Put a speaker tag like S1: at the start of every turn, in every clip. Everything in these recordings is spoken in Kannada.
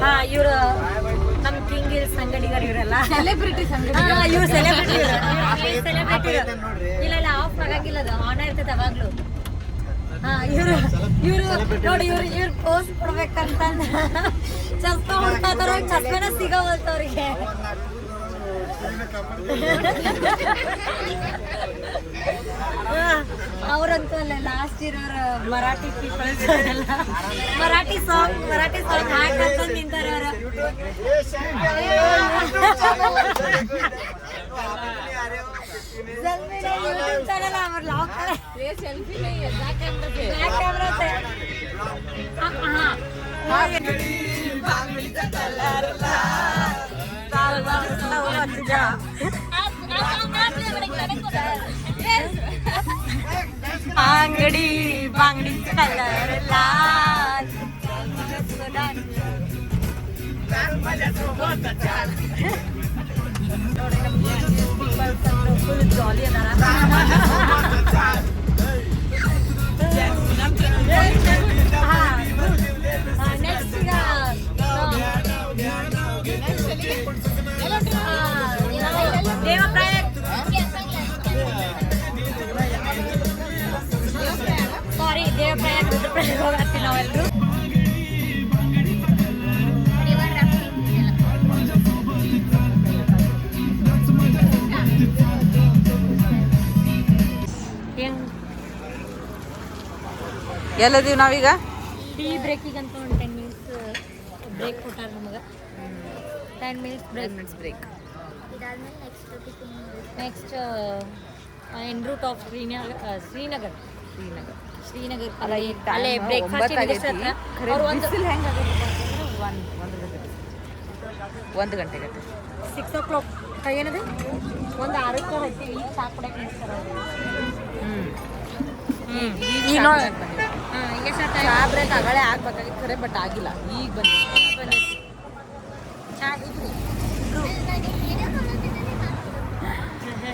S1: ಹಾ ಇವ್ರು ನಮ್ ಕಿಂಗ್ ಹಿಲ್ಸ್ ಅಂಗಡಿಗರು ಇವರೆಲ್ಲ
S2: ಸೆಲೆಬ್ರಿಟಿ
S1: ಇವ್ರು ಸೆಲೆಬ್ರಿಟಿ ಇಲ್ಲ ಆಫ್ ಆಗಂಗಿಲ್ಲ ಅದು ಆನ್ ಇರ್ತೈತೆ ಅವಾಗ್ಲೂ. ಹಾ ಇವ್ರು ನೋಡಿ ಇವ್ರು ಪೋಸ್ಟ್ ಕೊಡ್ಬೇಕಂತ ಚಸ್ಮಾ ಹುಡ್ಕಾತಾರ, ಚಸ್ಮಾನ ಸಿಗವಲ್ತ ಅವ್ರಿಗೆ. ಅವ್ರಂತೂ ಅಲ್ಲ ಲಾಸ್ಟ್ ಇರೋರ ಮರಾಠಿ ಪೀಪಲ್ಸ್ ಮರಾಠಿ ಸಾಂಗ್ ಹಾಕಂತ ನಿಂತಾರೆ ಅವರು. यूट्यूब चैनल है हमारा लॉक है ये सेल्फी नहीं है बैक कैमरा से हां बांगडीचा कलर लाल लाल जा बांगडीचा कलर लाल माझ्यासोबत चाल फुल जॉली है ಸಾರಿ ದೇವಪ್ರಯಾಗ ರುದ್ರಪ್ರಯಾಗ ಹೋಗ್ತೀವಿ ನಾವೆಲ್ಲರೂ.
S2: ಎಲ್ಲದೀವಿ ನಾವೀಗ
S1: ಟೀ ಬ್ರೇಕಿಗಂತ ಒಂದು 10 ಮಿನಿಟ್ಸ್ ಬ್ರೇಕ್ ಕೊಟ್ಟಾರ ನಮಗೆ. 10 minutes break next en route of Srinagar ಅಲ್ಲೇ ಬ್ರೇಕ್ಫಾಸ್ಟ್
S2: ಒಂದು ಗಂಟೆಗೆ
S1: 6 o'clock ಏನದು ಒಂದು 6ಕ್ಕೆ ಹೋಗ್ತೀವಿ. ಈಗ ಚಾ ಕುಡಿಯಕ್ಕೆ ನಿಲ್ಸ್ತಾರೆ ಈಗ
S2: ಚಾ ಬ್ರೇಕ್ ಆಗಲೇ ಆಗ್ಬೇಕಾಗಿತ್ತು ಖರೆ, ಬಟ್ ಆಗಿಲ್ಲ, ಈಗ ಬಂದಿದೆ
S1: ಚಾ ಇದ್ರಿ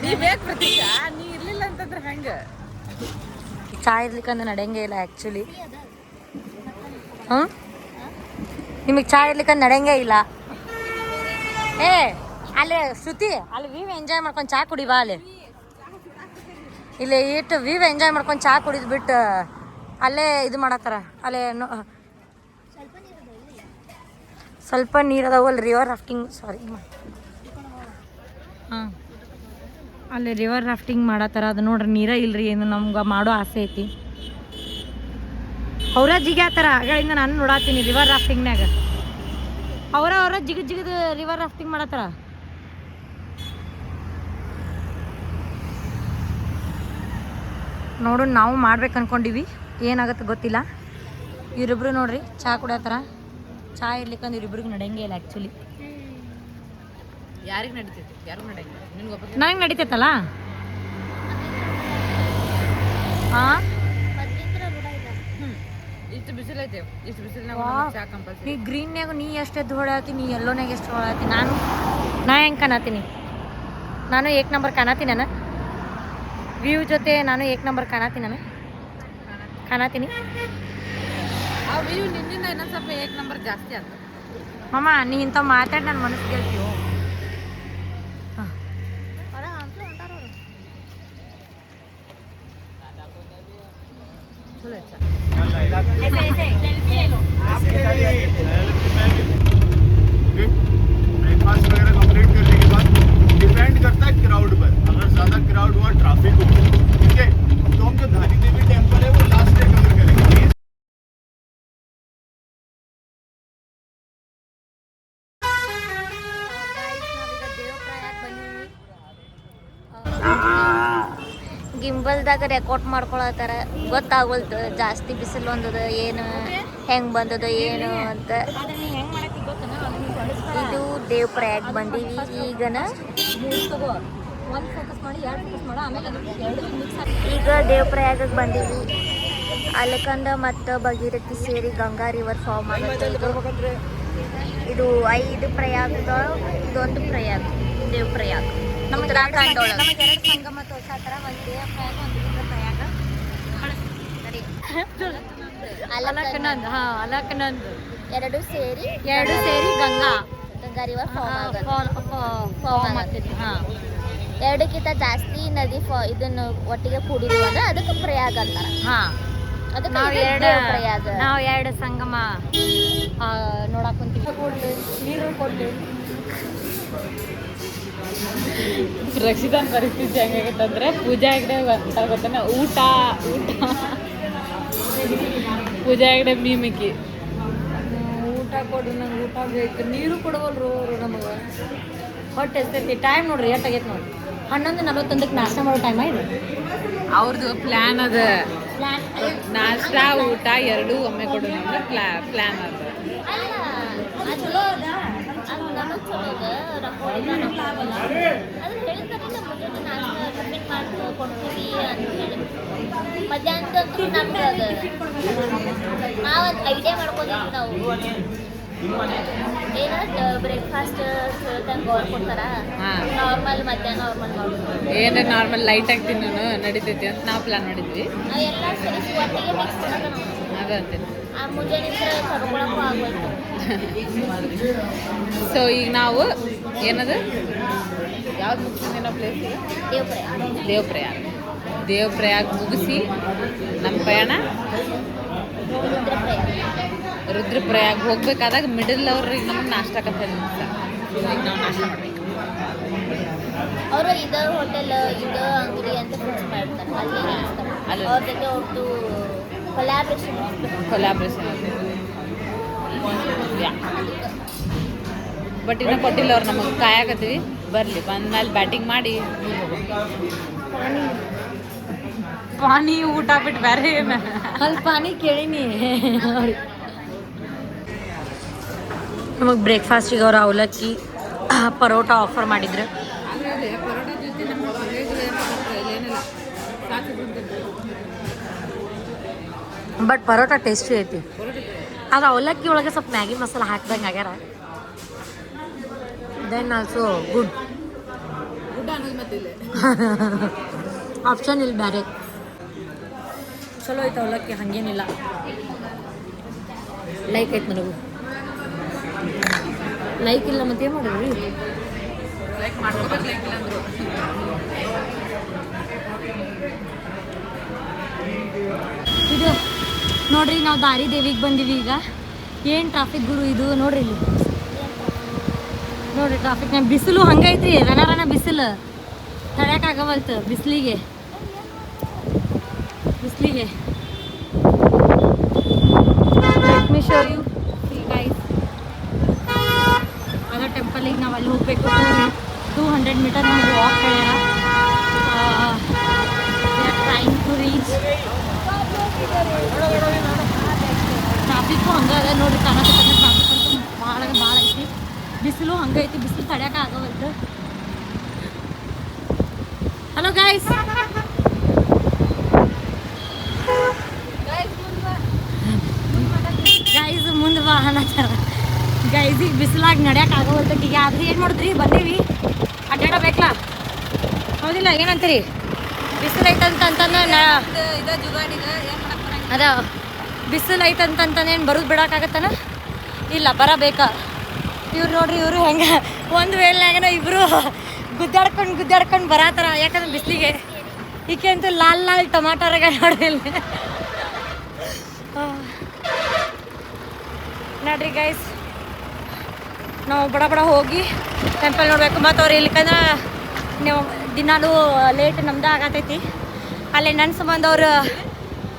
S2: ನೀ ಬೇಕು ಪ್ರತೀಕ್ಷಾ, ನೀ ಇರ್ಲಿಲ್ಲ ಅಂತಂದ್ರೆ ಹೆಂಗೆ
S1: ಚಾ ಇರ್ಲಿಕ್ಕಂದ್ರೆ ನಡೆಯಂಗೆ ಇಲ್ಲ ಆ್ಯಕ್ಚುಲಿ. ಹಾಂ ನಿಮಗೆ ಚಾ ಇರ್ಲಿಕ್ಕಂದ್ರೆ ನಡೆಯಂಗೆ ಇಲ್ಲ. ಏ ಅಲ್ಲಿ ಶ್ರುತಿ ಅಲ್ಲಿ ವ್ಯೂ ಎಂಜಾಯ್ ಮಾಡ್ಕೊಂಡು ಚಾ ಕುಡಿವಾ. ಅಲ್ಲಿ ಇಲ್ಲಿ ಇಟ್ಟು ವ್ಯೂ ಎಂಜಾಯ್ ಮಾಡ್ಕೊಂಡು ಚಾ ಕುಡಿದು ಬಿಟ್ಟು ಅಲ್ಲೇ ಇದು ಮಾಡತ್ತಾರ. ಅಲ್ಲೇ ಸ್ವಲ್ಪ ನೀರು ಅದಾವು ಅಲ್ಲಿ ರಿವರ್ ರಾಫ್ಟಿಂಗ್ ಹಾಂ ಅಲ್ಲಿ ರಿವರ್ ರಾಫ್ಟಿಂಗ್ ಮಾಡತ್ತಾರ. ಅದು ನೋಡ್ರಿ ನೀರ ಇಲ್ರಿ, ಏನು ನಮ್ಗೆ ಮಾಡೋ ಆಸೆ ಐತಿ. ಅವರ ಜಿಗ್ಯಾತಾರ ಆಗಳಿಂದ ನಾನು ನೋಡಾತೀನಿ ರಿವರ್ ರಾಫ್ಟಿಂಗ್ನಾಗ. ಅವರ ಜಿಗದ ರಿವರ್ ರಾಫ್ಟಿಂಗ್ ಮಾಡತ್ತಾರ. ನೋಡು ನಾವು ಮಾಡ್ಬೇಕು ಅನ್ಕೊಂಡಿವಿ, ಏನಾಗುತ್ತೆ ಗೊತ್ತಿಲ್ಲ. ಇವರಿಬ್ರು ನೋಡ್ರಿ ಚಹಾ ಕುಡಿಯತ್ತಾರ. ಚಹಾ ಇರ್ಲಿಕ್ಕಂದ್ರೆ ಇವರಿಬ್ರಿಗೆ ನಡೆಯಂಗೆ ಇಲ್ಲ ಆ್ಯಕ್ಚುಲಿ.
S2: ಯಾರಿಗೆ ನಡೀತೈತಿ? ಯಾರಿಗೂ ನಡೆಯಂಗಿಲ್ಲ.
S1: ನನಗೆ ನಡೀತೈತಲ್ಲ. ಹಾಂ
S2: ಇಷ್ಟು ಬಿಸಿಲು ಐತೆ, ಇಷ್ಟು ಬಿಸಿಲಿನಾಗ ಚಾ ಕಂಪಲ್ಸರಿ.
S1: ನೀ ಗ್ರೀನ್ಯಾಗ ನೀ ಎಷ್ಟು ಎದ್ದು ಹೊಡಾತಿ, ನೀ ಎಲ್ಲೋನಾಗ ಎಷ್ಟು ಹೊಡಾತಿ. ನಾ ಹೆಂಗೆ ಕಾಣತೀನಿ? ನಾನು 1 ನಂಬರ್ ಕಾಣತೀನಿ. ನಾನು ವ್ಯೂ ಜೊತೆ ನಾನು 1 ನಂಬರ್ ಕಾಣತೀನಿ.
S2: ಆ ವ್ಯೂ ನಿನ್ನಿಂದ ಇನ್ನೊಂದು ಸ್ವಲ್ಪ 1 ನಂಬರ್ ಜಾಸ್ತಿ ಅಂತ.
S1: ಮಾಮ ನೀ ಇಂಥ ಮಾತಾಡಿ ನನ್ನ ಮನಸ್ಸು ಗೆಲ್ತೀವೋ.
S3: ब्रेकफास्ट वगैरह कंप्लीट करने के बाद डिपेंड करता है क्राउड पर. अगर ज़्यादा क्राउड हुआ, ट्रैफिक हो, ठीक है, तो हम जो धारी देवी टेम्पल है वो लास्ट डे कवर करेंगे.
S1: ಗಿಂಬಲ್ದಾಗ ರೆಕಾರ್ಡ್ ಮಾಡ್ಕೊಳತ್ತಾರ, ಗೊತ್ತಾಗಲ್ತು ಜಾಸ್ತಿ ಬಿಸಿಲು ಒಂದದ ಏನು ಹೆಂಗೆ ಬಂದದ ಏನು ಅಂತ. ಇದು ದೇವಪ್ರಯಾಗ್ ಬಂದೀವಿ ಈಗನ. ಈಗ ದೇವಪ್ರಯಾಗಕ್ಕೆ ಬಂದೀವಿ. ಅಲ್ಲಕಂದ ಮತ್ತು ಭಗೀರಥಿ ಸೇರಿ ಗಂಗಾ ರಿವರ್ ಫಾರ್ಮ್ ಆಗುತ್ತೆ. ಇದು 5 ಪ್ರಯಾಗಗಳು, ಇದೊಂದು ಪ್ರಯಾಗ ದೇವಪ್ರಯಾಗ್. ನಮ್ಮ ಉತ್ತರಾಖಂಡ್ ಒಳಗೆ ನಮಗೆ 2 ಸಂಗಮ ತೋರ್ಸಾತರ. ಒಂದು ದೇವಪ್ರಯಾಗ, ಒಂದು ರುದ್ರಪ್ರಯಾಗ. ಅಲಕನಂದ್. ಹಾಂ ಅಲಕನಂದ್ ಎರಡು ಸೇರಿ
S4: Ganga
S1: Ganga river form
S4: form ಆಗ್ತೈತಿ. ಹಾಂ,
S1: ಎರಡಕ್ಕಿಂತ ಜಾಸ್ತಿ ನದಿ ಇದನ್ನು ಒಟ್ಟಿಗೆ ಕೂಡಿರುವ ಅದಕ್ಕೆ ಪ್ರಯಾಗ ಅಂತಾರ.
S4: ಹಾಂ.
S1: ಅದಕ್ಕೆ
S4: ನಾವು
S1: ಇದು
S4: ಎರಡು
S1: ದೇವ್ ಪ್ರಯಾಗ.
S4: ನಾವು ಎರಡು ಸಂಗಮ ನೋಡಕ್ ಕುಂತೀವಿ.
S1: ನೀರು ಕೊಡ್ಲಿ.
S2: ರಕ್ಷಿತಾನ್ ಪರಿಸ್ಥಿತಿ ಹೆಂಗಾಗತ್ತಂದ್ರೆ ಪೂಜಾ ಹೆಗ್ಡೆ ಗೊತ್ತಾನ ಊಟ ಪೂಜಾ ಹೆಗ್ಡೆ ಮೀಮಿಕ್ಕಿ
S4: ಊಟ ಕೊಡ್ರಿ, ನಂಗೆ ಊಟ ಬೇಕು. ನೀರು ಕೊಡವಲ್ರು ಅವರು ನಮಗೆ. ಹೊಟ್ಟೆ ಎಸ್ತೈತಿ. ಟೈಮ್ ನೋಡ್ರಿ ಎಷ್ಟಾಗೈತೆ ನೋಡ್ರಿ. 11:41 ನಾಷ್ಟ ಮಾಡೋ ಟೈಮ್ ಆಯ್ತು.
S2: ಅವ್ರದ್ದು ಪ್ಲಾನ್ ಅದ. ನಾಷ್ಟ ಊಟ ಎರಡೂ ಒಮ್ಮೆ ಕೊಡು ನಮ್ಗೆ ಪ್ಲಾನ್ ಅದ.
S1: ಅಲ್ಲ, ಅದು ಚಲೋ ಅದ. ಅದು ನಮಗೆ ಚಲೋ ಅದ. ರಂಗೋಲಿ ಅದನ್ನ ಹೇಳಿದ್ರೆ ಮುಂಜಾನೆ ನಾಷ್ಟ ಟಿಫಿನ್ ಮಾಡಿ ಕೊಡ್ತೀವಿ ಅಂತ ಹೇಳಿ. ಮಧ್ಯಾಹ್ನದಂತೂ ನಮ್ಗೆ ಅದು ನಾವೊಂದು ಐಡಿಯಾ ಮಾಡ್ಕೊಂಡಿದ್ವಿ ನಾವು. ಏನಾದ್ರು ಬ್ರೇಕ್ಫಾಸ್ಟ್ ಹೇಳ್ದಂಗೆ ಅವ್ರು ಕೊಡ್ತಾರ.
S2: ಹಾಂ,
S1: ನಾರ್ಮಲ್ ಮಧ್ಯಾಹ್ನ ನಾರ್ಮಲ್ ಮಾಡ್ಬೋದು.
S2: ಏನೇ ನಾರ್ಮಲ್ ಲೈಟ್ ಆಗಿ ತಿನ್ನೋನು ನಡೀತೈತಿ ಅಂತ ನಾವು ಪ್ಲಾನ್ ಮಾಡಿದ್ವಿ.
S1: ನಾವೆಲ್ಲ ಸರಿ ಒಟ್ಟಿಗೆ ಮಿಕ್ಸ್ ಮಾಡೋದು ನಾವು.
S2: ಅದಂತೀನಿ.
S1: ಆ ಮುಂಜಾನೆ ತಗೊಳಕ್ಕೂ ಆಗೋಯ್ತು.
S2: ಸೊ ಈಗ ನಾವು ಏನದು ಯಾವ್ದು ಮುಗಿಸಿದ್ವಿ ಪ್ಲೇಸ್?
S1: ದೇವಪ್ರಯಾಗ.
S2: ದೇವಪ್ರಯಾಗ ಮುಗಿಸಿ ನಮ್ಮ ಪಯಣ ರುದ್ರಪ್ರಯಾಗ ಹೋಗ್ಬೇಕಾದಾಗ ಮಿಡಲ್ ಅವ್ರಿಗೆ ನಮ್ಗೆ ನಾಷ್ಟ ಕತ್ತೆ ಈಗ ನಾವು ನಾಷ್ಟ ಮಾಡ್ಬೇಕು.
S1: ಅವರು ಇದ ಹೋಟೆಲ್ ಇದ ಅಂಗಡಿ ಅಂತ ಫಿಕ್ಸ್ ಮಾಡ್ತಾರೆ. ಅಲ್ಲಿ ಅವ್ರ ಜೊತೆ ಅವ್ರದ್ದು
S2: ಕೊಲಾಬ್ರೇಷನ್ ಬಟ್ ಇನ್ನೂ ಕೊಟ್ಟಿಲ್ಲ ಅವ್ರು ನಮಗೆ. ಕಾಯಕತ್ತೀವಿ, ಬರಲಿ, ಬಂದ್ಮೇಲೆ ಬ್ಯಾಟಿಂಗ್ ಮಾಡಿ ಪಾನಿ ಊಟ ಬಿಟ್ಟು ಬೇರೆ ಏನು
S4: ಅಲ್ಲಿ ಪಾನಿ ಕೇಳೀನಿ. ನಮಗೆ ಬ್ರೇಕ್ಫಾಸ್ಟಿಗೆ ಅವ್ರು ಅವಲಕ್ಕಿ ಪರೋಟ ಆಫರ್ ಮಾಡಿದ್ರು. ಬಟ್ ಪರೋಟ ಟೇಸ್ಟಿ ಐತಿ. ಆದ್ರೆ ಅವಲಕ್ಕಿ ಒಳಗೆ ಸ್ವಲ್ಪ ಮ್ಯಾಗಿ ಮಸಾಲ ಹಾಕ್ದಂಗೆ ಆಗ್ಯಾರ. ದೆನ್ ಆಲ್ಸೋ ಗುಡ್ ಆಪ್ಷನ್ ಇಲ್ಲಿ ಬೇರೆ ಚಲೋ ಐತೆ ಅವಲಕ್ಕಿ, ಹಂಗೇನಿಲ್ಲ. ಲೈಕ್ ಐತೆ ನನಗೂ. ಲೈಕ್ ಇಲ್ಲ ಮತ್ತೆ ಏನು ಮಾಡಿದ್ರಿ?
S2: ಲೈಕ್ ಮಾಡ್ಕೋಬೇಕು, ಲೈಕ್ ಇಲ್ಲ ಅಂದರು.
S4: ಇದು ನೋಡ್ರಿ, ನಾವು ದಾರಿ ದೇವಿಗೆ ಬಂದೀವಿ ಈಗ. ಏನು ಟ್ರಾಫಿಕ್ ಗುರು ಇದು ನೋಡ್ರಿ. ಇಲ್ಲಿ ನೋಡ್ರಿ ಟ್ರಾಫಿಕ್ನಾಗ ಬಿಸಿಲು ಹಂಗೈತ್ರಿ. ರನ ಬಿಸಿಲು ತಡ್ಯಾಕಾಗವಲ್ತು ಬಿಸಿಲಿಗೆ. Let me show you guys. ಅದರ ಟೆಂಪಲಿಗೆ ನಾವು ಅಲ್ಲಿ ಹೋಗಬೇಕು. 200 ಮೀಟರ್ ನಮಗೆ ವಾಕ್ ಹೇಳ್ಯಾರ. Train to reach. ಟ್ರಾಫಿಕ್ಕು ಹಂಗೆ ಅದ ನೋಡ್ರಿ. ಕಾಣಕತ್ತ ಟ್ರಾಫಿಕ್ ಅಂತೂ ಭಾಳ ಐತಿ. ಬಿಸಿಲು ಹಂಗೈತಿ. ಬಿಸಿಲು ತಡ್ಯಾಕ ಆಗವಲ್ತು. ಹಲೋ ಗೈಸ್, ಮುಂದೆ ಬಾ ಅನ್ನತ್ತಾರ. ಗೈಸಿಗೆ ಬಿಸಿಲಾಗಿ ನಡ್ಯಾಕ ಆಗವಲ್ತಕ್ಕೀಗ. ಆದ್ರೆ ಏನು ಮಾಡಿದ್ರಿ, ಬಂದೀವಿ, ಅಡ್ಡಾಡಬೇಕಲ್ಲ, ಹೌದಿಲ್ಲ? ಏನಂತೀರಿ? ಬಿಸಿಲು ಐತಂತಂತಾನೆ ಅದ ಬಿಸಿಲು ಐತಂತಂತಾನೆ ಏನು ಬರೋದು ಬಿಡೋಕ್ಕಾಗತ್ತಾನ? ಇಲ್ಲ, ಬರಬೇಕಾ? ಇವ್ರು ನೋಡ್ರಿ, ಇವರು ಹೆಂಗೆ ಒಂದು ವೇಳೆನಾಗನ ಇಬ್ಬರು ಗುದ್ದಾಡ್ಕೊಂಡು ಬರತ್ತಾರ. ಯಾಕಂದ್ರೆ ಬಿಸಿಲಿಗೆ ಈಕೆ ಅಂತೂ ಲಾಲ್ ಟೊಮಾಟೋರಾಗ ನೋಡಿಲ್ಲ. ನೋಡ್ರಿ ಗೈಸ್, ನಾವು ಬಡ ಹೋಗಿ ಟೆಂಪಲ್ ನೋಡಬೇಕು. ಮತ್ತು ಅವ್ರು ಇಲ್ಲಿಕಂದ್ರೆ ನೀವು ದಿನಾಲೂ ಲೇಟ್ ನಮ್ದು ಆಗತೈತಿ. ಅಲ್ಲೇ ನನ್ನ ಸಂಬಂಧ ಅವ್ರು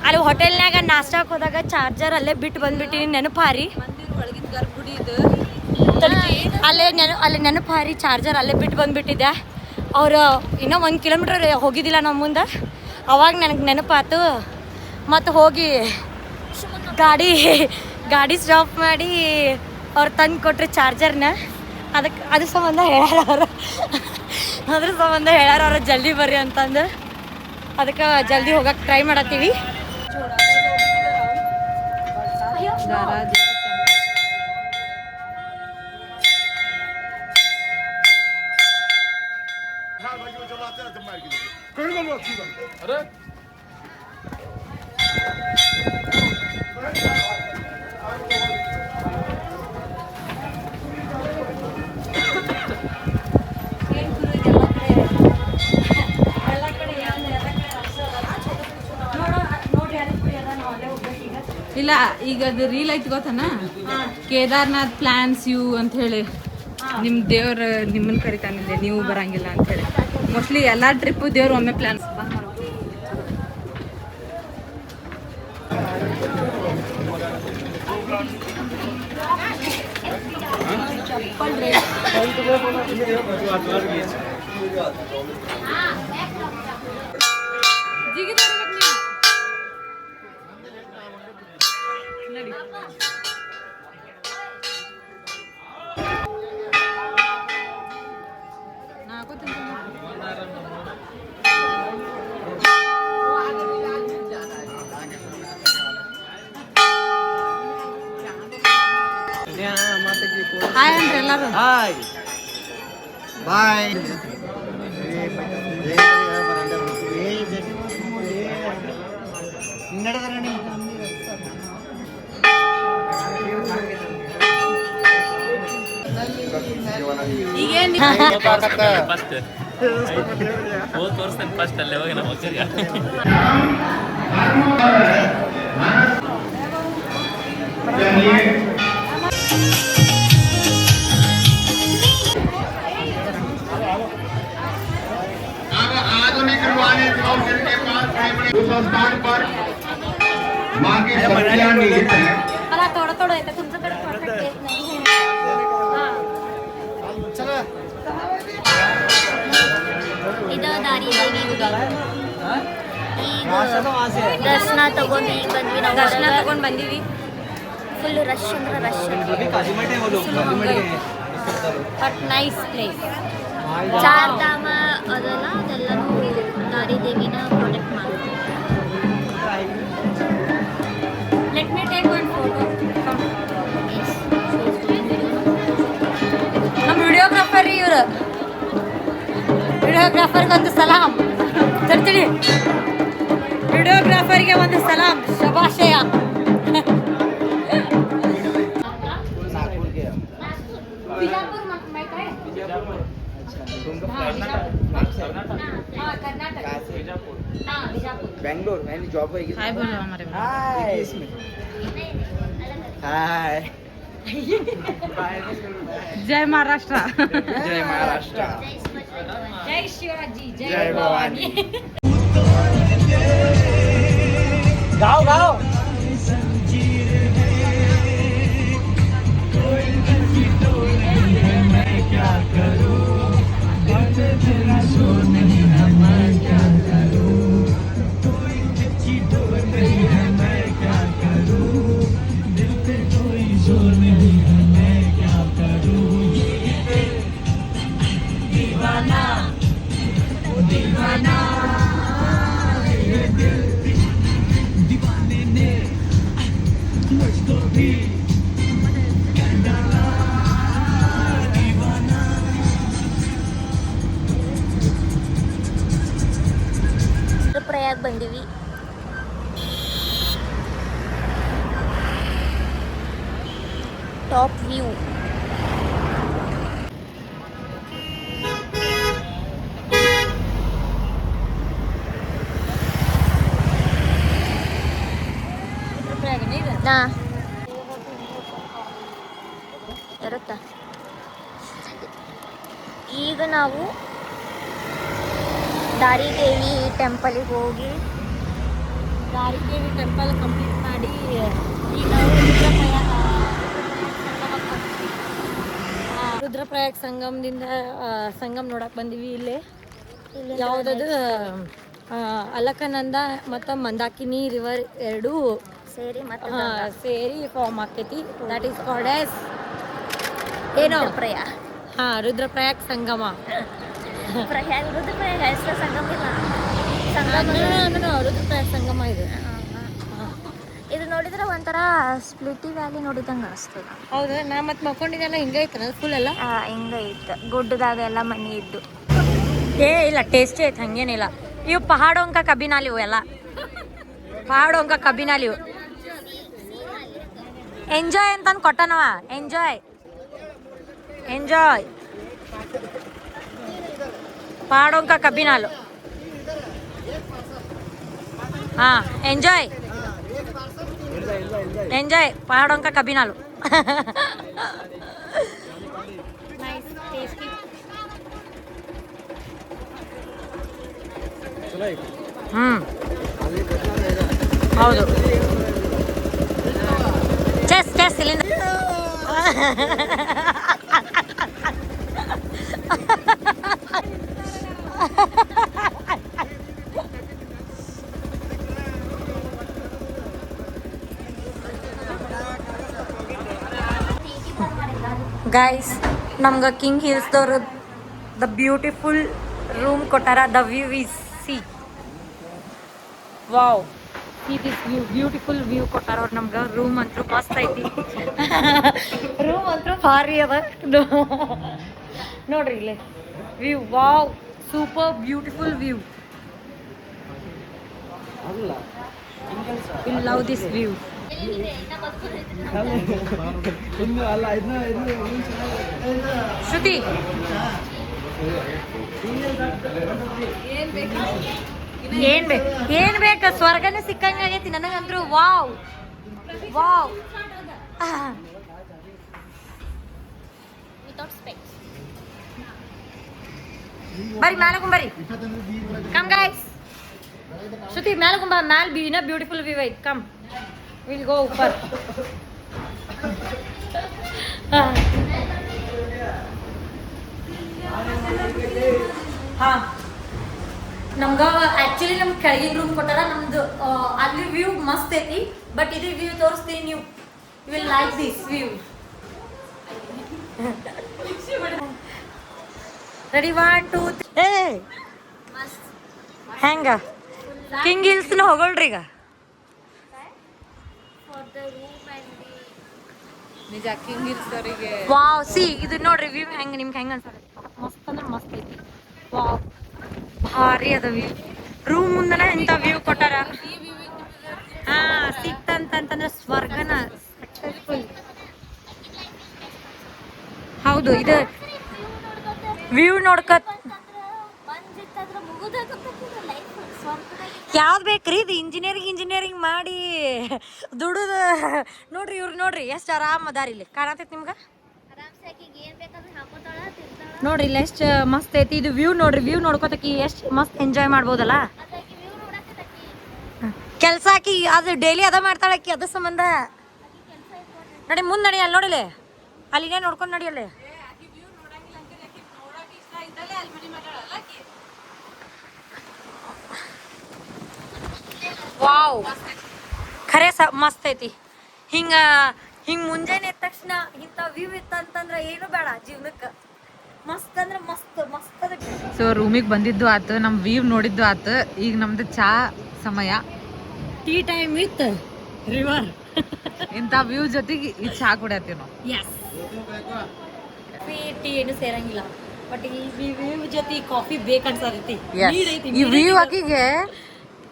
S4: ಅಲ್ಲಿ ಹೋಟೆಲ್ನಾಗ ನಾಷ್ಟಾಕ್ಕೆ ಹೋದಾಗ ಚಾರ್ಜರ್ ಅಲ್ಲೇ ಬಿಟ್ಟು ಬಂದ್ಬಿಟ್ಟು ನೆನಪು ಹಾರಿ. ಅಲ್ಲೇ ನೆನಪು ಹಾರಿ ಚಾರ್ಜರ್ ಅಲ್ಲೇ ಬಿಟ್ಟು ಬಂದುಬಿಟ್ಟಿದ್ದೆ. ಅವರು ಇನ್ನೂ 1 ಕಿಲೋಮೀಟ್ರ್ ಹೋಗಿದ್ದಿಲ್ಲ ನಮ್ಮ ಮುಂದೆ. ಅವಾಗ ನನಗೆ ನೆನಪಾತು. ಮತ್ತು ಹೋಗಿ ಗಾಡಿ ಸ್ಟಾಪ್ ಮಾಡಿ ಅವ್ರು ತಂದು ಕೊಟ್ಟರು ಚಾರ್ಜರ್ನ. ಅದ್ರ ಸಂಬಂಧ ಹೇಳ್ಯಾರ ಅವ್ರು ಜಲ್ದಿ ಬರ್ರಿ ಅಂತಂದು. ಅದಕ್ಕೆ ಜಲ್ದಿ ಹೋಗಕ್ಕೆ ಟ್ರೈ ಮಾಡತ್ತೀವಿ.
S2: ಇಲ್ಲ ಈಗ ಅದು ರೀಲ್ ಐತಿ ಗೊತ್ತನ, ಕೇದಾರ್ನಾಥ್ ಪ್ಲಾನ್ಸ್ ಯು ಅಂತ ಹೇಳಿ, ನಿಮ್ ದೇವ್ರ ನಿಮ್ಮನ್ನ ಕರಿತಾನಿದೆ, ನೀವು ಬರಂಗಿಲ್ಲ ಅಂತ ಹೇಳಿ. ಮೋಸ್ಟ್ಲಿ ಎಲ್ಲಾ ಟ್ರಿಪ್ ದೇವ್ರು ಒಮ್ಮೆ ಪ್ಲಾನ್ಸ್. ಹಾಯ್ ಅಂದ್ರೆ ಎಲ್ಲರೂ
S5: ಹಾಯ್ ಬಾಯ್.
S2: ಈಗೇನ್
S6: ಫಸ್ಟ್ ಅಲ್ಲೇ ಹೋಗಿ ನಮ್ಮ ಮಕ್ಕಳಿಗೆ
S3: आधुनिक रूहानी दिवस के पास उस स्थान पर माँ की सब्जियां निहित है.
S4: मला थोडं थोडं येतं तुमच्याकडे परफेक्ट येत नाही.
S1: ಇದು ದಾರಿ ದೇವಿ ಗುಡಿ. ಈಗ ದರ್ಶನ ತಗೊಂಡು ಈಗ ಬಂದ್ವಿ ನಾವು.
S4: ದರ್ಶನ ತಗೊಂಡ್ ಬಂದೀವಿ.
S1: ಫುಲ್ ರಶ್ ಅಂದ್ರೆ rush.
S4: But nice place.
S1: Chardham ಅದೆಲ್ಲ ಅದೆಲ್ಲನೂ ದಾರಿ ದೇವಿನ ಪ್ರೊಟೆಕ್ಟ್ ಮಾಡ್ತಾರೆ.
S4: Let me take one photo. ನಮ್ಮ ವಿಡಿಯೋಗ್ರಾಫರ್ ಇವರು. ವಿಡಿಯೋಗ್ರಾಫರ್ಗೆ ಒಂದು ಸಲಾಂ ತರ್ತೀನಿ. ವಿಡಿಯೋಗ್ರಾಫರ್ಗೆ ಒಂದು ಸಲಾಂ, ಶುಭಾಶಯ. ಬಿಜಾಪುರ ಮಾಹಿತಿ आहे? कर्नाटक. हां बिजापूर.
S5: बेंगलोर मैंने जॉब पर
S2: हाय बोलो हमारे में.
S5: हाय
S2: जय महाराष्ट्र.
S5: जय महाराष्ट्र.
S4: जय शिवाजी,
S5: जय
S4: जय
S5: भवानी.
S4: भवानी.
S5: गाओ गाओ.
S1: ಪ್ರಯಾಗ್ ಬಂದಿವಿ. Top view. ಇರುತ್ತಾ? ಈಗ ನಾವು ದಾರಿದೇವಿ ಟೆಂಪಲಿಗೆ ಹೋಗಿ
S4: ದಾರಿದೇವಿ ಟೆಂಪಲ್ ಕಂಪ್ಲೀಟ್ ಮಾಡಿ ಈಗ ನಾವು ರುದ್ರಪ್ರಯಾಗ್ ಸಂಗಮದಿಂದ ಸಂಗಮ್ ನೋಡಕ್ ಬಂದಿವಿ. ಇಲ್ಲೇ ಯಾವುದದು ಅಲಕನಂದ ಮತ್ತು ಮಂದಾಕಿನಿ ರಿವರ್ ಎರಡೂ
S1: ಸೇರಿ ಮತ್ತೆ
S4: ಸೇರಿ ಫಾರ್ಮ್ ಆಕೈತಿ. ದಟ್ ಈಸ್ ಕಾಲ್ಡ್ ಆಸ್ ಏನೋ
S1: ಪ್ರಯಾಗ್.
S4: ಹಾಂ, ರುದ್ರಪ್ರಯಾಗ್ ಸಂಗಮ.
S1: ಪ್ರಯಾಗ್ ರುದ್ರಪ್ರಯಾಗ್ ಹೆಸರು ಸಂಗಮ ಇಲ್ಲ.
S4: ರುದ್ರಪ್ರಯಾಗ್ ಸಂಗಮ ಇದೆ.
S1: ಇದು ನೋಡಿದ್ರೆ ಒಂಥರ ಸ್ಪ್ಲಿಟಿ ವ್ಯಾಲಿ ನೋಡಿದಂಗೆ ಅನಿಸ್ತದ.
S4: ಹೌದು, ನಾ ಮತ್ತೆ ಮಕ್ಕೊಂಡಿದ್ದೆಲ್ಲ ಹಿಂಗೆ ಐತನ ಫುಲ್ ಎಲ್ಲ
S1: ಹಿಂಗೈತೆ ಗುಡ್ಡದಾಗ ಎಲ್ಲ ಮನೆ ಇದ್ದು.
S4: ಏ ಇಲ್ಲ, ಟೇಸ್ಟಿ ಐತೆ, ಹಂಗೇನಿಲ್ಲ. ಇವು ಪಹಾಡೋಂಕ ಕಬ್ಬಿನಾಲಿ ಇವು ಎಲ್ಲ ಪಹಾಡೋಂಕ ಕಬ್ಬಿನಾಲಿ ಇವು. ಎಂಜಾಯ್ ಅಂತಂದು ಕೊಟ್ಟನವ. Enjoy enjoy ಪಹಾಡೋಂಕ ಕಬ್ಬಿನಾಲು. ಹಾಂ, ಎಂಜಾಯ್. ಎಂಜಾಯ್ ಪಾಡೋಂಕ ಕಬಿನಾಲು ಹೌದು ಚೆಸ್ ಇಲ್ಲಿಂದ ಗೈಸ್ ನಮ್ಗೆ ಕಿಂಗ್ ಹಿಲ್ಸ್ದವ್ರು ದ ಬ್ಯೂಟಿಫುಲ್ ರೂಮ್ ಕೊಟ್ಟಾರ. The view is C wow see this view beautiful view ಕೊಟ್ಟಾರ ಅವ್ರು ನಮ್ಗೆ. ರೂಮ್ ಅಂತೂ ಮಸ್ತ್ ಐತಿ. ರೂಮ್ ಅಂತೂ ಭಾರಿ ಅದ ನೋಡ್ರಿ ಇಲ್ಲಿ view. Wow super beautiful view. Will love this view. Shruti ಏನ್ ಬೇಕ ಸ್ವರ್ಗನೇ ಸಿಕ್ಕಂಗ ಆಗೈತಿ ನನಗಂದ್ರು. ವಾವ್ ವಾವ್ ಬರ್ರಿ ಮ್ಯಾಲಗುಂಬರಿ ಕಮ್ ಗೈಸ್. ಶ್ರುತಿ ಮ್ಯಾಲಗುಂಬ ಮ್ಯಾಲ್ ಇನ್ನ ಬ್ಯೂಟಿಫುಲ್ ವ್ಯೂ ಐತ್. Come will go Whopper. ಹಾ ನಮ್ಗೆ ಆ್ಯಕ್ಚುಲಿ ನಮ್ಗೆ ಕೆಳಗಿನ ರೂಮ್ ಕೊಟ್ಟಾರ. ನಮ್ದು ಅಲ್ಲಿ ವ್ಯೂ ಮಸ್ತ್ ಐತಿ. ಬಟ್ ಇದು ವ್ಯೂ ತೋರಿಸ್ತೀನಿ, ನೀವು will like this view. Ready 1 2 3 ಹೆಂಗ ಕಿಂಗ್ ಹಿಲ್ಸ್ನ ಹೋಗೋಳ್ರಿ ಈಗ.
S2: ನಿಜ ಕಿಂಗ್ ಹಿಲ್ಸ್ ಅವರಿಗೆ
S4: ವಾವ್ ಸಿ ಇದು ನೋಡ್ರಿ ವ್ಯೂ ಹೆಂಗ ನಿಮ್ಗೆ ಹೆಂಗ ಅನ್ಸತ್ತೆ. ಮಸ್ತ್ ಅಂದ್ರೆ ಮಸ್ತ್ ಐತಿ. ವಾವ್ ಭಾರಿ ಅದ ವ್ಯೂ. ರೂಮ್ ಮುಂದನ ಎಂತ ವ್ಯೂ ಕೊಟ್ಟಾರ. ಹಾ ಸಿಕ್ತಂತಂದ್ರೆ ಸ್ವರ್ಗನ ಸಕ್ಸಸ್ಫುಲ್. ಹೌದು ಇದು ವ್ಯೂ ನೋಡ್ಕತ್ ಯಾವ್ದು ಬೇಕ್ರಿ ಇದು ಇಂಜಿನಿಯರಿಂಗ್ ಮಾಡಿ ದುಡುದ ನೋಡ್ರಿ. ಇವ್ರು ನೋಡ್ರಿ ಎಷ್ಟು ಆರಾಮ್ ಅದಾರ. ಇಲ್ಲಿ ಕಾಣತೈತಿ ನಿಮ್ಗ ನೋಡ್ರಿ ಇಲ್ಲ ಎಷ್ಟು ಮಸ್ತ್ ಐತಿ ಇದು ವ್ಯೂ. ನೋಡ್ರಿ ವ್ಯೂ ನೋಡ್ಕೋತಕಿ ಎಷ್ಟು ಮಸ್ತ್ ಎಂಜಾಯ್ ಮಾಡ್ಬೋದಲ್ಲ. ಕೆಲ್ಸ ಆಕಿ ಅದು ಡೈಲಿ ಅದ ಮಾಡ್ತಾಳಕಿ. ಅದ್ರ ಸಂಬಂಧ ನಡಿ ಮುಂದೆ ನಡಿ. ಅಲ್ಲಿ ನೋಡಿಲೆ ಅಲ್ಲಿನೇ ನೋಡ್ಕೊಂಡು ನಡಿ. ಅಲ್ಲಿ ವಾವ್ ಖರೆ ಮಸ್ತ್ ಐತಿ. ಹಿಂಗ ಮುಂಜಾನೆ ಎದ್ದ ತಕ್ಷಣ ಇಂಥ ವ್ಯೂ ಇತ್ತಂತಂದ್ರೆ ಏನು ಬೇಡ ಜೀವನಕ್ಕೆ. ಮಸ್ತ್ ಅಂದ್ರೆ ಮಸ್ತ್ ಮಸ್ತ್ ಅದ.
S2: ಸೊ ರೂಮಿಗೆ ಬಂದಿದ್ದು ಆತು, ನಮ್ ವ್ಯೂ ನೋಡಿದ್ದು ಆತು. ಈಗ ನಮ್ದು ಚಾ ಸಮಯ.
S4: Tea time with river.
S2: ಇಂಥ ವ್ಯೂ ಜೊತೆಗೆ ಈ ಚಾ ಕುಡಿಯತ್ತೀವಿ ನಾವು.
S4: ಎಸ್ ಟೀ ಏನು ಸೇರಂಗಿಲ್ಲ. ಬಟ್ ಈ ವ್ಯೂ ಜೊತೆ ಕಾಫಿ ಬೇಕನ್ಸತೈತಿ.
S2: ಈ ವ್ಯೂ ಆಕಿಗೆ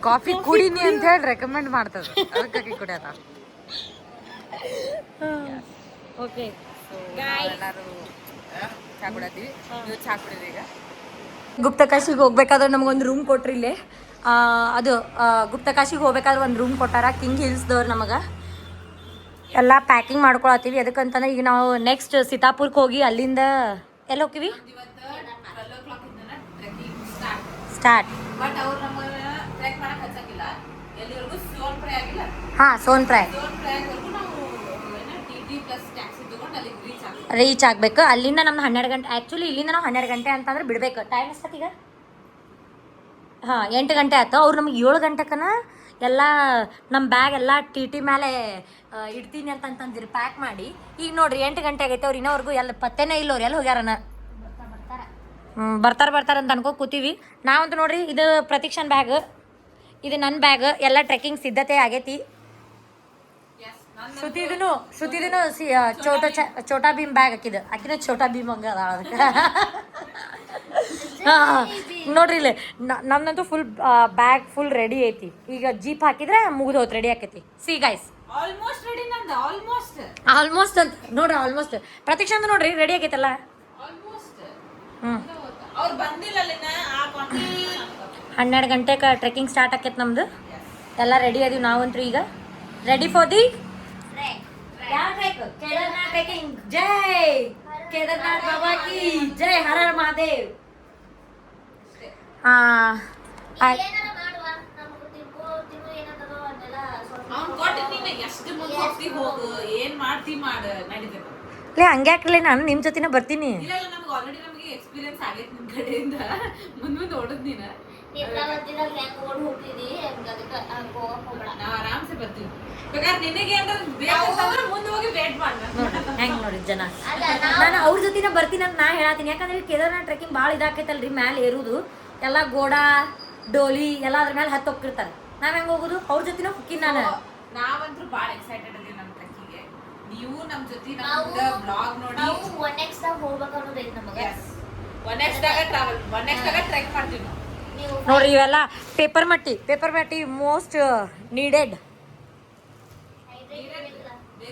S2: ಕಾಫಿ ಕುಡಿನಿ ಅಂತ ಹೇಳಿ ರೆಕಮೆಂಡ್ ಮಾಡ್ತದ. ಅದಕ್ಕೆ ಕುಡಿಯತ್ತ.
S4: ಓಕೆ
S2: ಎಲ್ಲರೂ ಚಾ ಕುಡಿಯತ್ತೀವಿ. ನೀವು ಚಾ ಕುಡಿದ್ರಿ ಈಗ.
S4: ಗುಪ್ತಕಾಶಿಗೆ ಹೋಗ್ಬೇಕಾದ್ರೆ ನಮಗೊಂದು ರೂಮ್ ಕೊಟ್ರಿ ಇಲ್ಲೇ. ಅದು ಗುಪ್ತಕಾಶಿಗೆ ಹೋಗ್ಬೇಕಾದ್ರೆ ಒಂದು ರೂಮ್ ಕೊಟ್ಟಾರ ಕಿಂಗ್ ಹಿಲ್ಸ್ದವ್ರು ನಮಗೆ. ಎಲ್ಲ ಪ್ಯಾಕಿಂಗ್ ಮಾಡ್ಕೊಳತ್ತೀವಿ. ಅದಕ್ಕಂತಂದ್ರೆ ಈಗ ನಾವು ನೆಕ್ಸ್ಟ್ ಸೀತಾಪುರಕ್ಕೆ ಹೋಗಿ ಅಲ್ಲಿಂದ ಎಲ್ಲಿ ಹೋಗ್ತೀವಿ ಸ್ಟಾರ್ಟ್.
S2: ಬಟ್ ಅವ್ರು ನಮಗೆ ಟ್ರೆಕ್ ಮಾಡಕ್ ಹಚ್ಚಂಗಿಲ್ಲ. ಎಲ್ಲಿವರೆಗೂ ಸೋನ್ ಪ್ರಯಾಗ್ ಆಗಿಲ್ಲ.
S4: ಹಾಂ ಸೋನ್ ಪ್ರಯಾಗ್
S2: ವರೆಗೂ ನಾವು ಟಿ ಪ್ಲಸ್ ಟ್ಯಾಕ್ಸಿ ತಗೊಂಡು ಅಲ್ಲಿಗೆ
S4: ರೀಚ್ ಆಗಬೇಕು. ಅಲ್ಲಿಂದ ನಮ್ದು 12 ಗಂಟೆ. ಆ್ಯಕ್ಚುಲಿ ಇಲ್ಲಿಂದ ನಾವು 12 ಗಂಟೆ ಅಂತಂದ್ರೆ ಬಿಡಬೇಕು. ಟೈಮ್ ಎಷ್ಟೀಗ? ಹಾಂ 8 ಗಂಟೆ ಆಯ್ತು. ಅವ್ರು ನಮಗೆ 7 ಗಂಟೆಕನ ಎಲ್ಲ ನಮ್ಮ ಬ್ಯಾಗ್ ಎಲ್ಲ ಟಿ ಮೇಲೆ ಇಡ್ತೀನಿ ಅಂತಂದಿರಿ ಪ್ಯಾಕ್ ಮಾಡಿ. ಈಗ ನೋಡ್ರಿ 8 ಗಂಟೆ ಆಗೈತೆ. ಅವ್ರು ಇನ್ನೋವರೆಗೂ ಎಲ್ಲ ಪತ್ತೆನೇ ಇಲ್ಲ. ಅವ್ರು ಎಲ್ಲಿ ಹೋಗ್ಯಾರನ. ಬರ್ತಾರೆ ಅಂತ ಅನ್ಕೋ ಕೂತೀವಿ ನಾವಂತೂ. ನೋಡ್ರಿ ಇದು ಪ್ರತೀಕ್ಷನ್ ಬ್ಯಾಗ್, ಇದು ನನ್ನ ಬ್ಯಾಗ್. ಎಲ್ಲ ಟ್ರೆಕ್ಕಿಂಗ್ ಸಿದ್ಧತೆ ಆಗೈತಿ. ಶ್ರುತಿದೂ ಚೋಟಾ ಭೀಮ್ ಬ್ಯಾಗ್ ಹಾಕಿದ. ಆಕಿನ ಚೋಟಾ ಭೀಮ್ ಹಂಗ ಅದ ಅದಕ್ಕೆ. ನೋಡ್ರಿ ಇಲ್ಲಿ ನಮ್ದಂತೂ ಫುಲ್ ಬ್ಯಾಗ್ ಫುಲ್ ರೆಡಿ ಐತಿ. ಈಗ ಜೀಪ್ ಹಾಕಿದ್ರೆ ಮುಗಿದು ಹೋತ್ ರೆಡಿ ಆಕೈತಿ. C guys
S2: almost ready. ನಂದು
S4: ಆಲ್ಮೋಸ್ಟ್ ಅಂತ ನೋಡ್ರಿ. ಆಲ್ಮೋಸ್ಟ್ ಪ್ರತೀಕ್ಷಾ ಅಂತ ನೋಡ್ರಿ ರೆಡಿ ಆಗೈತಲ್ಲ.
S2: ಅವ್ರು ಬಂದಿಲ್ಲ
S4: 12 ಗಂಟೆಗೆ ಟ್ರೆಕ್ಕಿಂಗ್ ಸ್ಟಾರ್ಟ್ ಆಕೈತೆ ನಮ್ದು. ಎಲ್ಲ ರೆಡಿ ಅದೀವಿ ನಾವಂತ್ರು. ಈಗ ರೆಡಿ ಫಾರ್ ದಿ ಯಾವ ಟ್ರೆಕ್? ಕೇದಾರ್ನಾಥ್ ಟ್ರೆಕಿಂಗ್. ಜೈ ಕೇದಾರ್ನಾಥ್ ಬಾಬಾ ಕಿ ಜೈ. ಹರ ಹರ ಮಹಾದೇವ್.
S2: ಏನ್ ಮಾಡ್ತಿ ಮಾಡ ನಡೀತದೆ.
S4: ಹಂಗ್ಯಾಕ್ಲೆ ನಾನು ನಿಮ್ಮ ಜೊತೆನೇ ಬರ್ತೀನಿ.
S2: ಇಲ್ಲ ನಮ್ಗೆ ಆಲ್ರೆಡಿ ನಮಗೆ ಎಕ್ಸ್ಪೀರಿಯನ್ಸ್ ಆಗೈತೆ ನಿಮ್ ಕಡೆಯಿಂದ. ಮುಂದೆ ಓಡದ್ ನೀನ ನಾವ್ ಆರಾಮ್ಸೆ ಬರ್ತೀವಿ. ಬೇಕಾದ್ರೆ ನಿನಗೆ ಏನಾದ್ರು ಮುಂದೆ ಹೋಗಿ ವೇಟ್ ಮಾಡ.
S4: ಹೆಂಗ್ ನೋಡಿ ಜನ. ನಾನು ಅವ್ರ ಜೊತೆನೇ ಬರ್ತೀನಿ ಅಂತ ನಾ ಹೇಳತ್ತೀನಿ. ಯಾಕಂದ್ರೆ ಕೇದಾರ್ನಾಥ್ ಟ್ರೆಕಿಂಗ್ ಭಾಳ ಇದಾಕೈತಲ್ರಿ. ಮ್ಯಾಲೆ ಏರುದು ಎಲ್ಲ ಗೋಡ ಡೋಲಿ ಎಲ್ಲ ಅದ್ರ ಮೇಲೆ ಹತ್ತು ಹೋಗ್ತಿರ್ತಾರೆ. ನಾವ್ ಹೆಂಗ್ ಹೋಗುದು? ಅವ್ರ ಜೊತೆನೇ ಹೋಗ್ತೀನಿ ನಾನು.
S2: ನಾವಂತೂ ಬಾಳ ಎಕ್ಸೈಟೆಡ್ ಇದೀವಿ ನಮ್ಮ ಟ್ರೆಕ್ಕಿಂಗ್ಗೆ. ನೀವು ನಮ್ ಜೊತೆ ಬ್ಲಾಗ್ ನೋಡಿ ಒನ್ ನೆಕ್ಸ್ಟ್ ಟ್ರೆಕ್ ಮಾಡ್ತೀವಿ ನಾವು.
S4: ನೋಡ್ರಿ ಇವೆಲ್ಲ ಪೇಪರ್ ಮಟ್ಟಿ ಮೋಸ್ಟ್ ನೀಡೆಡ್.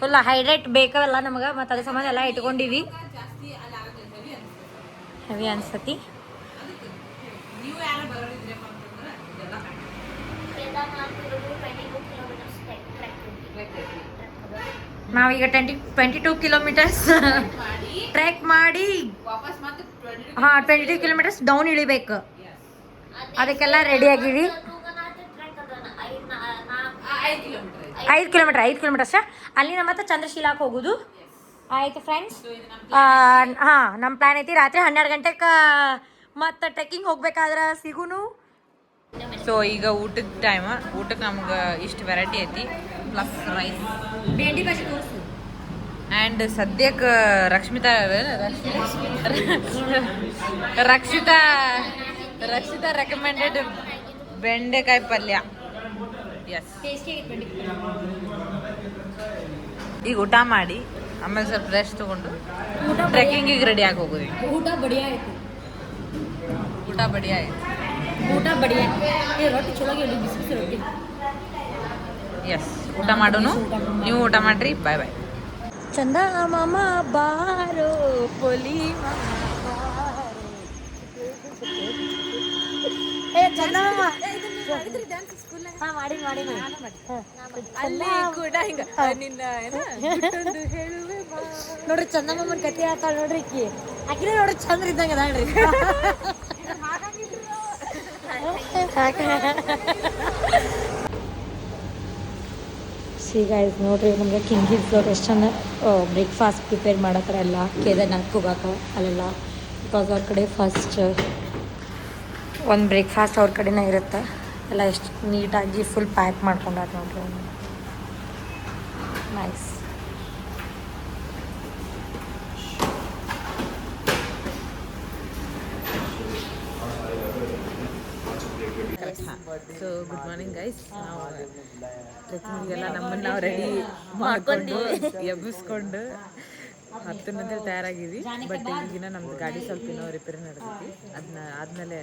S4: ಫುಲ್ ಹೈಡ್ರೇಟ್ ಬೇಕಲ್ಲ ನಮಗ. ಮತ್ತೆ ಅದ್ರ ಸಂಬಂಧ ಎಲ್ಲ ಇಟ್ಕೊಂಡಿವಿ.
S2: ಜಾಸ್ತಿ ಅಲ್ಲಿ ಆಗಲ್ಲ,
S4: ಹೆವಿ ಅನ್ಸತಿ.
S2: ನೀವು ಯಾರು ಬರೋರಿದ್ರೆ ಅಂತಂದ್ರೆ ಇದೆಲ್ಲ
S4: ನಾವೀಗ 22 ಕಿಲೋಮೀಟರ್ಸ್ ಟ್ರೆಕ್ ಮಾಡಿ
S2: ವಾಪಸ್ ಮತ್ತೆ
S4: 22 ಕಿಲೋಮೀಟರ್ಸ್ ಡೌನ್ ಇಳಿಬೇಕು. ಅದಕ್ಕೆಲ್ಲ ರೆಡಿ ಆಗಿವಿ. 5 ಕಿಲೋಮೀಟರ್ ಅಷ್ಟೇ. ಅಲ್ಲಿಂದ ಮತ್ತೆ ಚಂದ್ರಶೀಲಾಕ್ ಹೋಗುದು. ಆಯ್ತು ಫ್ರೆಂಡ್ಸ್. ನಮ್ಮ ಪ್ಲಾನ್ ಐತಿ ರಾತ್ರಿ 12 ಗಂಟೆಗೆ ಮತ್ತೆ ಟ್ರೆಕ್ಕಿಂಗ್ ಹೋಗ್ಬೇಕಾದ್ರೆ ಸಿಗುನು.
S2: ಸೊ ಈಗ ಊಟದ ಟೈಮ್. ಊಟಕ್ಕೆ ನಮ್ಗೆ ಇಷ್ಟು ವೆರೈಟಿ ಐತಿ ಪ್ಲಸ್ ರೈಸ್
S4: ಬೇಂಡಿ ಭಾಜಿ ತೋರಿಸು.
S2: ಆ್ಯಂಡ್ ಸದ್ಯಕ್ಕೆ ರಕ್ಷಿತಾ ರೆಕಮೆಂಡೆಡ್ ಬೆಂಡೆಕಾಯಿ ಪಲ್ಯ. ಎಸ್, ಈಗ ಊಟ ಮಾಡಿ ಆಮೇಲೆ ಸ್ವಲ್ಪ ರೆಸ್ಟ್ ತಗೊಂಡು ಟ್ರೆಕ್ಕಿಂಗಿಗೆ ರೆಡಿ ಆಗಿ ಹೋಗೋದು.
S4: ಊಟ ಬಡಿಯಾ ಆಯ್ತು. ರೊಟ್ಟಿ ಚಲೋ ಬಿಸಿ ಬಿಸಿ ರೊಟ್ಟಿ.
S2: ಎಸ್, ಊಟ ಮಾಡೋನು. ನೀವು ಊಟ ಮಾಡ್ರಿ. ಬಾಯ್ ಬಾಯ್.
S4: ಚಂದ ಮಾಮ ಬಾರೋ ಪೊಲಿ ಚಂದ ಮಾಮ ಮಾಡಿ ನೋಡ್ರಿ ಚಂದ ಮಾಮನ್ ಕತೆ ಹೇಳ್ತಾಳ ನೋಡ್ರಿ. ಆಕಿನ ನೋಡ್ರಿ ಚಂದ್ರ ಇದ್ದಂಗ ಅದಾಳ್ರಿ. ಗೈಸ್ ನೋಡ್ರಿ ನಮಗೆ ಕಿಂಗಿಸ್ ಎಷ್ಟು ಚಂದ ಬ್ರೇಕ್ಫಾಸ್ಟ್ ಪ್ರಿಪೇರ್ ಮಾಡತ್ತಾರ ಎಲ್ಲ ಕೇದಾರ್ನಾಥ್ ಹೋಗಾಕ ಅಲ್ಲೆಲ್ಲ. ಬಿಕಾಸ್ ಅವ್ರ ಕಡೆ ಫಸ್ಟ್ ಒಂದು ಬ್ರೇಕ್ಫಾಸ್ಟ್ ಅವ್ರ ಕಡೆನೇ ಇರುತ್ತೆ. ಎಲ್ಲ ಎಷ್ಟು ನೀಟಾಗಿ ಫುಲ್ ಪ್ಯಾಕ್ ಮಾಡ್ಕೊಂಡಾರ ನೋಡ್ರಿ. Nice.
S2: So good morning guys. ನಾವು ಟ್ರೆಕ್ಕಿಂಗೆಲ್ಲ ನಮ್ಮನ್ನು ನಾವು ರೆಡಿ ಮಾಡ್ಕೊಂಡು ಎಬ್ಬಿಸ್ಕೊಂಡು 10 ನಂತರ ತಯಾರಾಗಿದ್ವಿ. ಬಟ್ ಈಗಿನ ನಮ್ದು ಗಾಡಿ ಸ್ವಲ್ಪ ಇನ್ನೂ ರಿಪೇರಿ ನಡೆದೈತಿ. ಅದನ್ನ ಆದಮೇಲೆ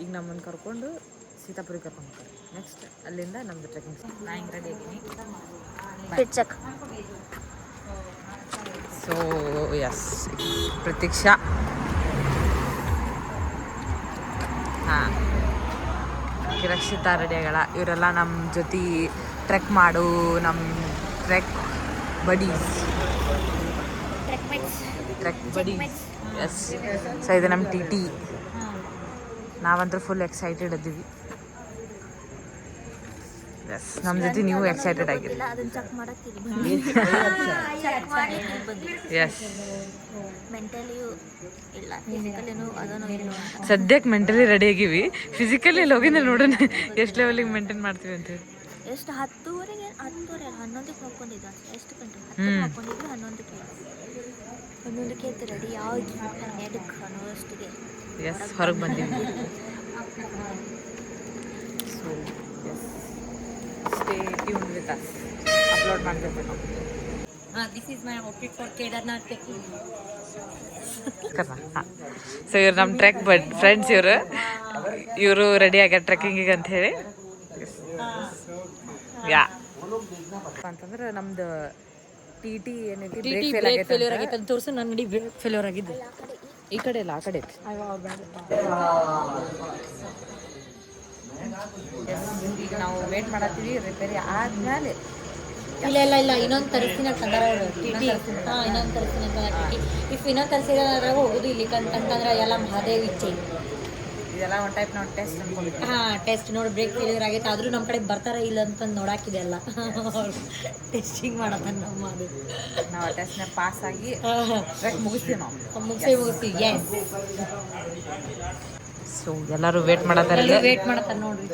S2: ಈಗ ನಮ್ಮನ್ನು ಕರ್ಕೊಂಡು ಸೀತಾಪುರಿಗೆ ಕರ್ಕೊಂಡು ಹೋಗ್ತಾರೆ. ನೆಕ್ಸ್ಟ್ ಅಲ್ಲಿಂದ ನಮ್ಮದು ಟ್ರೆಕ್ಕಿಂಗ್. ನಾನು ಹಿಂಗೆ ರೆಡಿ ಆಗಿದ್ದೀನಿ. So yes, Pratiksha. ಹಾಂ, ರಕ್ಷಿತಾ ರೆಡಿ ಆಗಲ್ಲ. ಇವರೆಲ್ಲ ನಮ್ಮ ಜೊತೆ ಟ್ರೆಕ್ ಮಾಡು ನಮ್ಮ ಟ್ರೆಕ್ ಬಡೀಸ್. ಎಸ್. ಸೊ ಇದು ನಮ್ಮ TT. ನಾವಂತೂ ಫುಲ್ ಎಕ್ಸೈಟೆಡ್ ಇದ್ದೀವಿ. ಎಸ್, ನಮ್ಮ ಜೊತೆ ನೀವು ಎಕ್ಸೈಟೆಡ್ ಆಗಿರಿ. ಎಸ್, ಸದ್ಯಕ್ಕೆ ಮೆಂಟಲಿ ರೆಡಿ ಆಗಿವಿ. ಫಿಸಿಕಲಿ ಹೋಗಿಂದ ನೋಡೋಣ ಎಷ್ಟು ಲೆವೆಲಿಗೆ ಮೇಂಟೈನ್ ಮಾಡ್ತೀವಿ ಅಂತ ಹೇಳಿ.
S1: ಎಷ್ಟು 10:30 11ಕ್ಕೆ ನೋಡ್ಕೊಂಡಿದ್ದ. ಎಷ್ಟು ಗಂಟೆ ನೋಡ್ಕೊಂಡಿದ್ವಿ? 11ಕ್ಕೆ ರೆಡಿ ಆಗಿ 12ಕ್ಕೆ ಅನ್ನೋಷ್ಟಕ್ಕೆ
S2: ಎಸ್ ಹೊರಗೆ ಬಂದೀವಿ. So yes, stay tuned with us. Upload ಮಾಡ್ಬೇಕು ನಾವು.
S4: This is my outfit for Kedarnath trekking.
S2: So ಇವ್ರು ನಮ್ಮ ಟ್ರೆಕ್ ಫ್ರೆಂಡ್ಸ್. ಇವರು ರೆಡಿ ಆಗ್ಯಾರ ಟ್ರೆಕ್ಕಿಂಗಿಗೆ ಅಂತ ಹೇಳಿ. ಯಾ ಅಂತಂದ್ರೆ ನಮ್ದು TT ಏನೈತಿ ಬ್ರೇಕ್ ಫೇಲ್ಯೂರ್
S4: ಆಗೈತೆ ಅಂತ ತೋರಿಸು. ನನ್ನ ನಡಿ ಬ್ರೇಕ್ ಫೇಲ್ಯೂರ್ ಆಗಿದ್ದು
S2: ಈ ಕಡೆ ಇಲ್ಲ, ಆ ಕಡೆ. ಈಗ ನಾವು ವೇಟ್ ಮಾಡತ್ತೀವಿ ರಿಪೇರಿ ಆದ್ಮೇಲೆ
S4: ಇಲ್ಲ ಇಲ್ಲ ಇಲ್ಲ ಇನ್ನೊಂದು ತರಿಸ್ತೀನಿ ಅಂತಂದಾರ ಅವರು ಟಿ ಹಾಂ ಇನ್ನೊಂದು ತರಿಸ್ತೀನಿ ಅಂತ ಟಿ ಇಫ್ ಇನ್ನೊಂದು ತರಿಸಿದ್ರೆ ಅದ್ರಾಗ ಹೋಗೋದು ಇಲ್ಲಿ ಅಂತಂದ್ರೆ ಎಲ್ಲ ಮಹಾದೇವ್ ಇಚ್ಛೆ
S2: ಇದೆಲ್ಲ ಒಂದು ಟೈಪ್ ನಾವು ಟೆಸ್ಟ್ ಅನ್ಕೊಂಡಿದ್ವಿ.
S4: ಹಾಂ ಟೆಸ್ಟ್ ನೋಡಿ ಬ್ರೇಕ್ ಫೇಲ್ಯೂರ್ ಆಗೈತೆ ಆದರೂ ನಮ್ಮ ಕಡೆ ಬರ್ತಾರ ಇಲ್ಲ ಅಂತಂದು ನೋಡಾಕಿದೆ ಎಲ್ಲ ಟೆಸ್ಟಿಂಗ್ ಮಾಡತ್ತಾನ ನಮ್ಮ ಅದು
S2: ನಾವು ಆ ಟೆಸ್ಟ್ನ ಪಾಸ್ ಆಗಿ ಮುಗಿಸ್ತೀವಿ ನಾವು
S4: ಮುಗಿಸ್ತೀವಿ ಎಸ್
S2: ಸೊ ಎಲ್ಲರೂ ವೇಟ್ ಮಾಡತ್ತಾರೆ
S4: ವೇಟ್ ಮಾಡತ್ತಾರ ನೋಡ್ರಿ